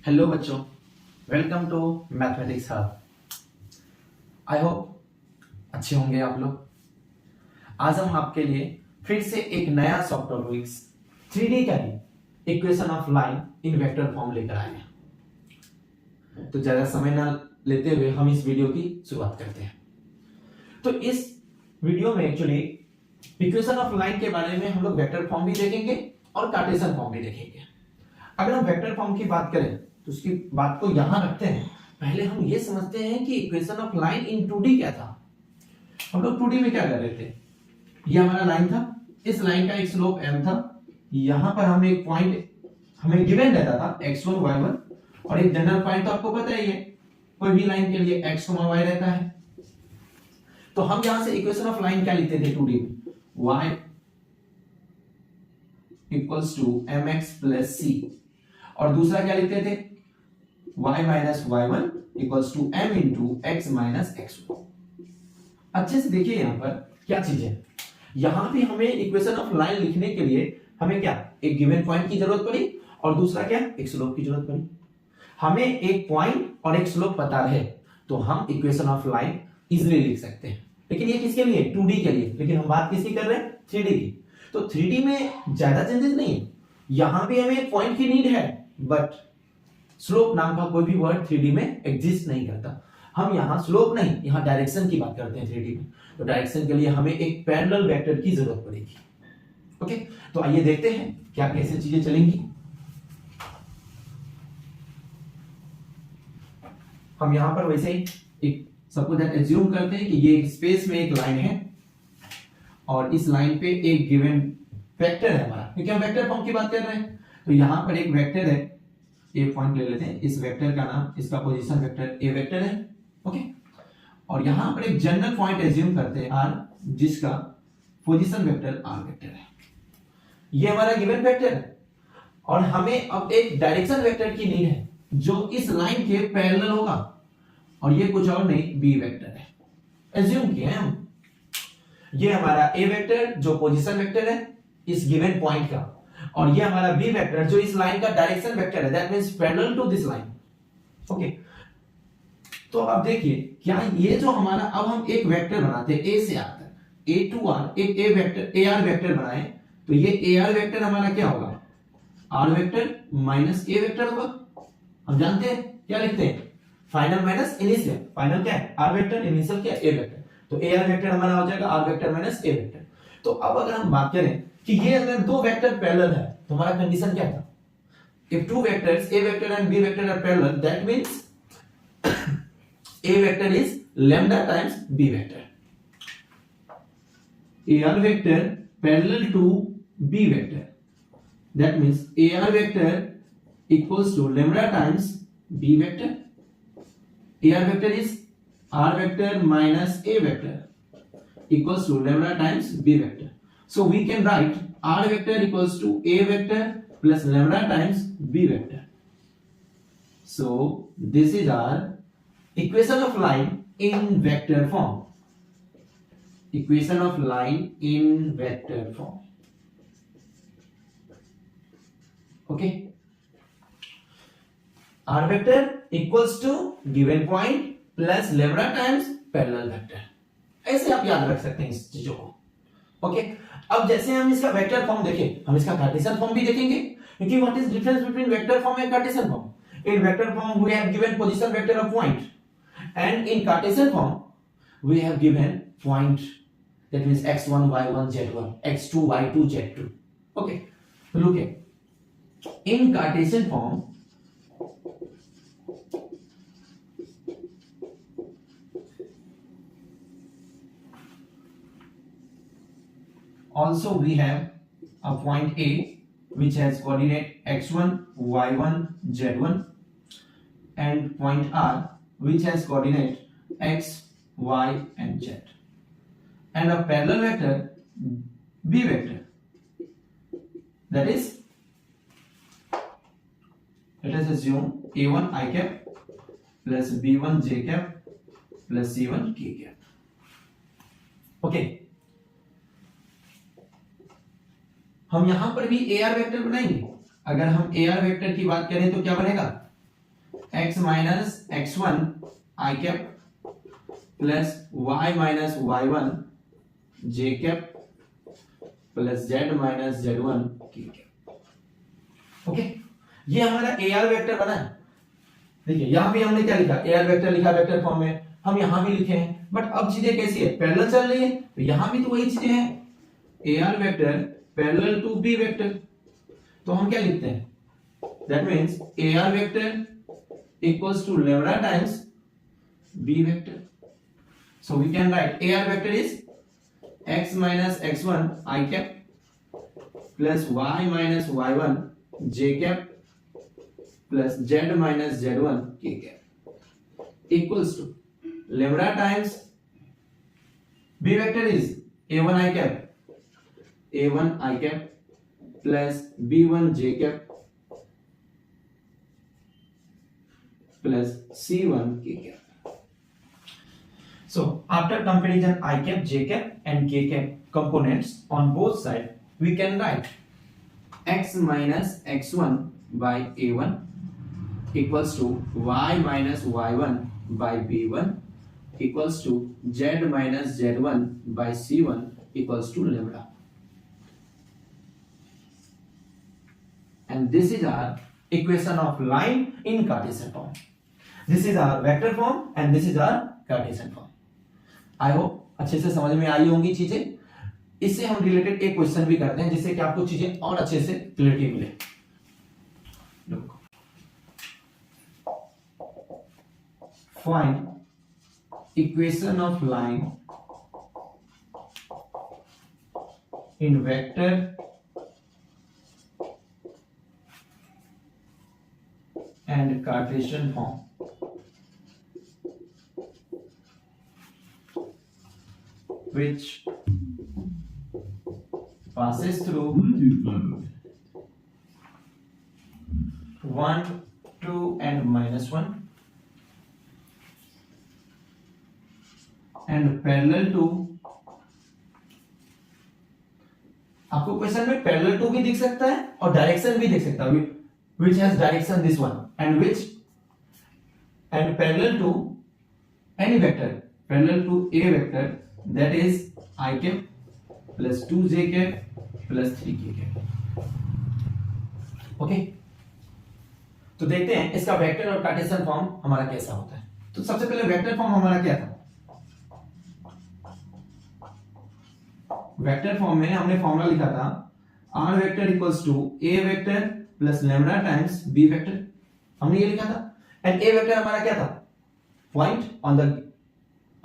Hello बच्चों, welcome to mathematics hub. I hope अच्छे होंगे आप लोग। आज हम आपके लिए फिर से एक नया सॉफ्ट टॉपिक्स 3D का ही equation of line in vector form लेकर आए हैं। तो ज्यादा समय ना लेते हुए हम इस वीडियो की शुरुआत करते हैं। तो इस वीडियो में एक्चुअली इक्वेशन ऑफ लाइन के बारे में हम लोग वेक्टर फॉर्म भी देखेंगे और कार्टेशियन फॉर्म भी देखेंगे। अगर हम वेक्टर फॉर्म की बात करें तो उसकी बात को यहां रखते हैं। पहले हम ये समझते हैं कि equation of line in 2D क्या था। हम लोग 2D में क्या कर रहे थे, ये हमारा लाइन था, इस लाइन का एक स्लोप m था, यहां पर हमें एक पॉइंट हमें गिवन रहता था x1 y1 और एक जनरल पॉइंट तो आपको पता ही है, कोई भी लाइन के लिए x y रहता है। तो हम यहां से इक्वेशन ऑफ लाइन क्या लिखते थे 2D में, y equals to mx plus c, और दूसरा क्या लिखते थे y minus y1 equals to m into x minus x1। अच्छे से देखिए यहां पर क्या चीज है। यहां भी हमें इक्वेशन ऑफ लाइन लिखने के लिए हमें क्या एक गिवन पॉइंट की जरूरत पड़ी और दूसरा क्या एक स्लोप की जरूरत पड़ी। हमें एक पॉइंट और एक स्लोप पता रहे तो हम इक्वेशन ऑफ लाइन इजीली लिख सकते हैं। लेकिन ये किसके लिए, 2D के लिए। लेकिन हम बात किसकी कर रहे हैं, 3D की। तो 3D में ज्यादा चेंजेस नहीं है, यहां भी हमें एक पॉइंट की नीड है, बट स्लोप नाम का कोई भी वर्ड 3D में एग्जिस्ट नहीं करता। हम यहां स्लोप नहीं, यहां डायरेक्शन की बात करते हैं 3D में। तो डायरेक्शन के लिए हमें एक पैरेलल वेक्टर की जरूरत पड़ेगी। ओके, तो आइए देखते हैं क्या कैसे चीजें चलेंगी। हम यहां पर वैसे ही एक सपोज दैट एज्यूम करते हैं कि ये एक स्पेस में एक लाइन है और इस लाइन पे एक गिवन वेक्टर है हमारा, क्योंकि हम वेक्टर फॉर्म की बात कर रहे हैं। तो यहां पर एक वेक्टर है, ए पॉइंट ले लेते हैं, इस वेक्टर का नाम, इसका पोजीशन वेक्टर ए वेक्टर है। ओके, और यहां पर एक जनरल पॉइंट एज्यूम करते हैं आर, जिसका पोजीशन वेक्टर आर वेक्टर है। ये हमारा गिवन वेक्टर है और हमें अब एक डायरेक्शन वेक्टर की नीड है जो इस लाइन के पैरेलल होगा, और ये कुछ और नहीं बी वेक्टर है। एज्यूम किए हम ये हमारा ए वेक्टर जो पोजीशन वेक्टर है इस गिवन पॉइंट का, और ये हमारा बी वेक्टर जो इस लाइन का डायरेक्शन वेक्टर है, that means parallel to this line. Okay, तो अब देखिए क्या ये जो हमारा, अब हम एक वेक्टर बनाते हैं ए से आर तक, ए टू आर, एक A vector A R vector बनाए तो ये ए आर वेक्टर हमारा क्या होगा, R vector minus A vector होगा। हम जानते हैं क्या लिखते हैं, फाइनल माइनस इनिशियल। फाइनल क्या है आर वेक्टर, इनिशियल क्या ए वेक्टर। तो ए आर वेक्टर हमारा हो जाएगा R vector minus A vector. तो अब अगर हम बात करें कि ये अगर दो वेक्टर पैरेलल है तो हमारा कंडीशन क्या था, if two vectors a vector and b vector are parallel, that means a vector is lambda times b vector. ar vector parallel to b vector, that means ar vector equals to lambda times b vector. ar vector is r vector minus a vector equals to lambda times b vector. So we can write r vector equals to a vector plus lambda times b vector. So this is our equation of line in vector form. Equation of line in vector form. Okay. R vector equals to given point plus lambda times parallel vector. ऐसे आप याद रख सकते हैं इस चीजों को। Okay, अब जैसे हम इसका वेक्टर फॉर्म देखें, हम इसका कार्टेशियन फॉर्म भी देखेंगे, क्योंकि what is difference between vector form and Cartesian form. In vector form we have given position vector of point, and in Cartesian form we have given point, that means x1 y1 z1 x2 y2 z2। Okay, look at in Cartesian form also we have a point A which has coordinate x1 y1 z1 and point R which has coordinate x y and z, and a parallel vector B vector, that is, let us assume a1 I cap plus b1 j cap plus c1 k cap. okay, हम यहां पर भी AR vector बनाएंगे। अगर हम AR vector की बात करें तो क्या बनेगा, x minus x1 i cap plus y minus y1 j cap plus z minus z1 k cap. Okay, ये हमारा AR वेक्टर बना है। देखिए यहां भी हमने क्या लिखा, AR वेक्टर लिखा वेक्टर फॉर्म में, हम यहां भी लिखे हैं, बट अब चीजें कैसी है, पैरेलल चल रही है, तो यहां भी तो वही चीजें हैं, AR vector parallel to B vector. तो हम क्या लिखते हैं, that means AR vector equals to lambda times B vector. So we can write AR vector is x minus x1 I cap plus y minus y1 j cap plus z minus z1 k cap equals to lambda times B vector is a1 I cap plus b1 j cap plus c1 k cap. So after comparison I cap, j cap and k cap components on both sides, we can write x minus x1 by a1 equals to y minus y1 by b1 equals to z minus z1 by c1 equals to lambda. And this is our equation of line in Cartesian form. This is our vector form and this is our Cartesian form. I hope अच्छे से समझ में आई होंगी चीजें। इससे हम related एक question भी करते हैं जिससे कि आपको चीजें और अच्छे से क्लियरिटी मिले। Find equation of line in vector and Cartesian form. Which passes through 1, 2 and minus 1 and parallel to, आपको क्वेश्चन में पैरेलल टू भी दिख सकता है और डायरेक्शन भी दिख सकता है, which has direction this one and which and parallel to any vector, parallel to a vector that is I cap plus 2j cap plus 3k cap. Okay, तो देखते हैं इसका वेक्टर और कार्टेशियन फॉर्म हमारा कैसा होता है। तो सबसे पहले वेक्टर फॉर्म हमारा क्या था, वेक्टर फॉर्म में हमने फॉर्मूला लिखा था r vector equals to a vector plus lambda times b vector, हमने ये लिखा था। एंड a वेक्टर हमारा क्या था, पॉइंट ऑन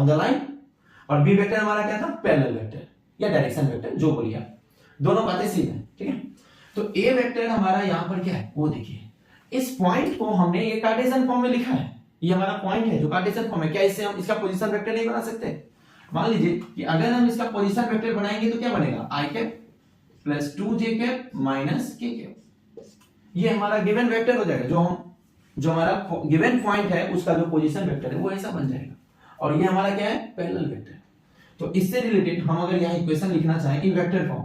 द लाइन, और b वेक्टर हमारा क्या था, पैरेलल वेक्टर या डायरेक्शन वेक्टर, जो बोलिए आप, दोनों बातें सेम है, ठीक है। तो a वेक्टर हमारा यहां पर क्या है वो देखिए, इस पॉइंट को हमने ये कार्टेशियन फॉर्म में लिखा है, ये हमारा पॉइंट है जो कार्टेशियन फॉर्म है। क्या इससे हम इसका पोजीशन वेक्टर नहीं बना सकते? मान लीजिए कि अगर हम इसका पोजीशन वेक्टर बनाएंगे तो क्या बनेगा, i cap plus 2j cap minus k cap, ये हमारा गिवन वेक्टर हो जाएगा। जो हमारा गिवन पॉइंट है उसका जो पोजीशन वेक्टर है वो ऐसा बन जाएगा, और ये हमारा क्या है, पैरेलल वेक्टर। तो इससे रिलेटेड हम अगर यहाँ इक्वेशन लिखना चाहें इन वेक्टर फॉर्म,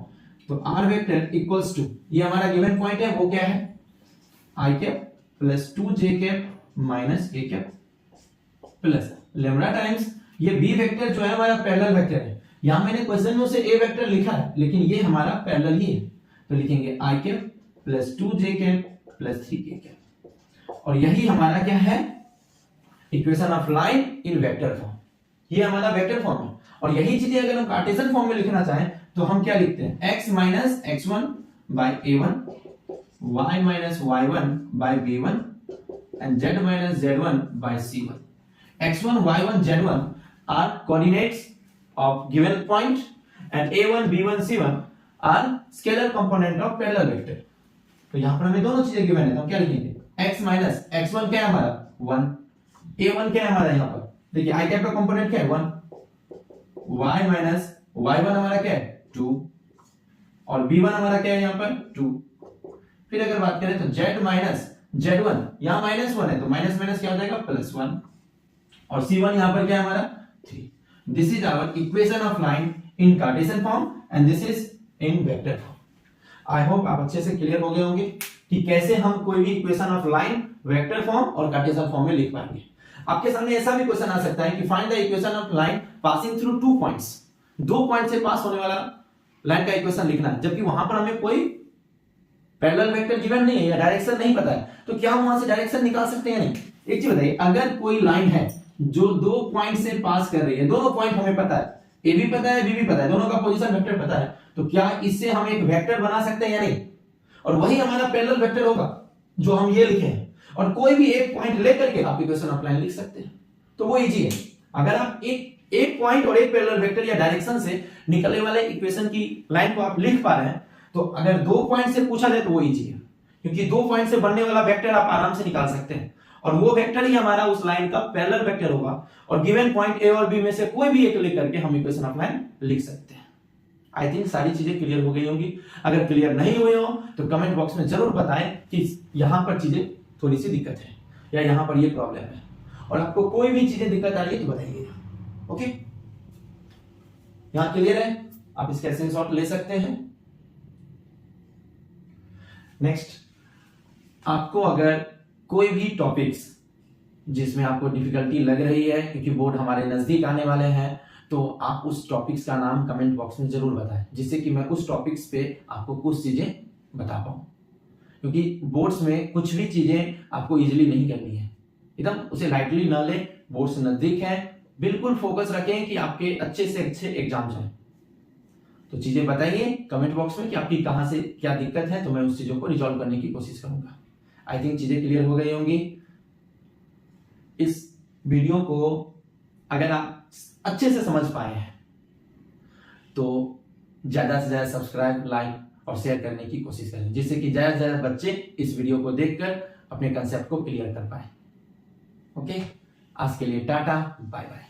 तो r वेक्टर इक्वल्स टू, ये हमारा गिवन पॉइंट है वो क्या है, i cap plus 2j cap minus k cap plus lambda times ये b वेक्टर जो है हमारा पैरेलल वेक्टर है। यहां मैंने क्वेश्चन में उसे a वेक्टर लिखा है लेकिन ये हमारा पैरेलल ही है, तो लिखेंगे i cap plus 2j cap plus 3k cap, और यही हमारा क्या है, equation of line in vector form. ये हमारा वेक्टर फॉर्म है, और यही चीजें अगर हम कार्टेशियन फॉर्म में लिखना चाहें तो हम क्या लिखते हैं, x minus x1 by a1, y minus y1 by b1 and z minus z1 by c1. x1, y1, z1 are coordinates of given point and a1, b1, c1 are scalar component of parallel vector. तो यहां पर हमें दोनों चीजें given है, तो हम क्या लिखेंगे, x माइनस x1 क्या है हमारा 1, a1 क्या है हमारा यहाँ पर, देखिए i कैप का कंपोनेंट क्या है 1, y माइनस y1 हमारा क्या है 2, और b1 हमारा क्या है यहाँ पर 2। फिर अगर बात करें तो z माइनस z1, यहाँ माइनस 1 है तो माइनस माइनस क्या हो जाएगा प्लस 1, और c1 यहाँ पर क्या है हमारा 3। This is our equation of line in Cartesian form and this is in vector form. I hope आप अच्छे से क्लियर हो गए होंगे कि कि कैसे हम कोई भी equation of line vector form और कार्टेशियन फॉर्म में लिख पाएंगे। आपके सामने ऐसा भी क्वेश्चन आ सकता है कि find the equation of line passing through 2 points, 2 point से पास होने वाला लाइन का इक्वेशन लिखना है, जबकि वहां पर हमें कोई पैरेलल वेक्टर गिवन नहीं है या डायरेक्शन नहीं पता है, तो क्या हम वहां से डायरेक्शन निकाल सकते हैं? नहीं। एक चीज बताइए, अगर कोई लाइन है जो 2 पॉइंट से पास कर रही है, दोनों पॉइंट हमें पता है, ए भी पता है बी भी पता है, दोनों का पोजीशन वेक्टर पता है, तो क्या इससे हम एक वेक्टर बना सकते हैं या नहीं? और वही हमारा पैरेलल वेक्टर होगा जो हम ये लिखे हैं, और कोई भी एक पॉइंट लेकर के आप इक्वेशन ऑफ लाइन लिख सकते हैं, तो वो इजी है। अगर आप एक पॉइंट और एक पैरेलल वेक्टर या डायरेक्शन से निकलने वाले इक्वेशन की लाइन को आप लिख पा रहे हैं, तो अगर 2 पॉइंट से पूछा जाए तो वो इजी है, क्योंकि 2 पॉइंट से बनने वाला वेक्टर आप आराम से निकाल सकते हैं, और वो वेक्टर ही हमारा उस लाइन का पैरेलल वेक्टर होगा, और गिवन पॉइंट ए और बी में से कोई भी एक लेकर के हम इक्वेशन ऑफ लाइन लिख सकते हैं। आई थिंक सारी चीजें क्लियर हो गई होंगी। अगर क्लियर नहीं हुई हो तो कमेंट बॉक्स में जरूर बताएं कि यहां पर चीजें थोड़ी सी दिक्कत है या यहां पर ये प्रॉब्लम है, और आपको कोई भी चीजें दिक्कत आ रही है तो बताइए। ओके, यहां क्लियर है, आप इसका स्क्रीनशॉट ले सकते हैं। नेक्स्ट, आपको अगर कोई भी टॉपिक्स जिसमें आपको डिफिकल्टी लग रही है, क्योंकि बोर्ड हमारे नजदीक आने वाले हैं, तो आप उस टॉपिक्स का नाम कमेंट बॉक्स में जरूर बताएं, जिससे कि मैं उस टॉपिक्स पे आपको कुछ चीजें बता पाऊं, क्योंकि बोर्ड्स में कुछ भी चीजें आपको इजीली नहीं करनी है, एकदम उसे लाइटली ना लें। बोर्ड्स नजदीक है, बिल्कुल फोकस रखें कि आपके अच्छे से अच्छे एग्जाम जाएं। तो चीजें बताइए कमेंट बॉक्स में कि आपकी कहां से क्या दिक्कत है, तो मैं उस चीजों को रिजॉल्व करने की कोशिश करूंगा। आई थिंक चीजें क्लियर हो गई होंगी। इस वीडियो को अगर आप अच्छे से समझ पाए हैं तो ज्यादा से ज्यादा सब्सक्राइब, लाइक और शेयर करने की कोशिश करें, जिससे कि ज्यादा से ज्यादा बच्चे इस वीडियो को देखकर अपने कंसेप्ट को क्लियर कर पाए। ओके, आज के लिए टाटा, बाय बाय।